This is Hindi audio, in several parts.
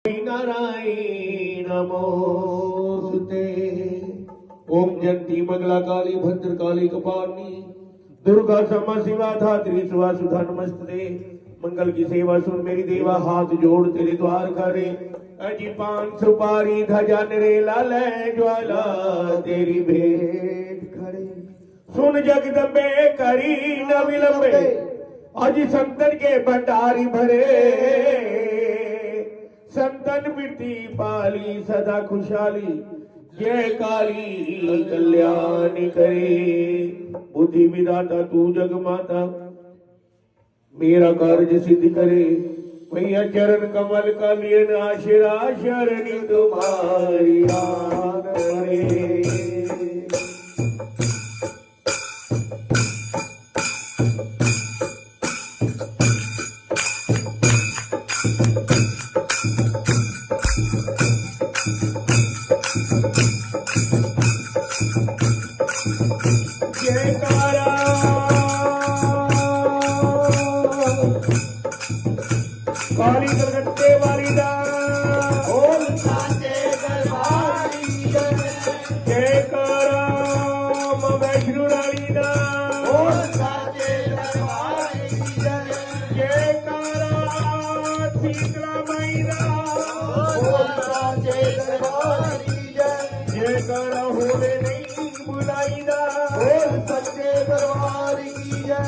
नारायण नमोस्तुते। ओम जयंती मंगला काली भद्र काली कपालिनी दुर्गा क्षमा शिवा धात्री शिवा सुधा नमस्ते। मंगल की सेवा सुन मेरी देवा, हाथ जोड़ तेरे द्वार करे। अजी पान सुपारी ध्वजा नरेला ले ज्वाला तेरी भेंट खड़े। सुन जगदम्बे करी न विलंबे, अजी संतन के भंडारी भरे। संतन बिरती पाली सदा खुशहाली, जय काली कल्याण करे। बुद्धि विदाता तू जग माता, मेरा कार्य सिद्ध करे। मैया चरण कमल का लियन आशीरा, शरणी तुम्हारी आन करे। काली कलकत्ते वाली दा ओम साचे दरबारी जयकारा, वैष्णो रानी दा ओम साचे दरबारी जयकारा, शीतला माई दा ओम साचे दरबारी जयकारा, होले नहीं बुलाई दा ओम सच्चे दरबारी जय।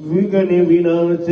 विघ्न विनाश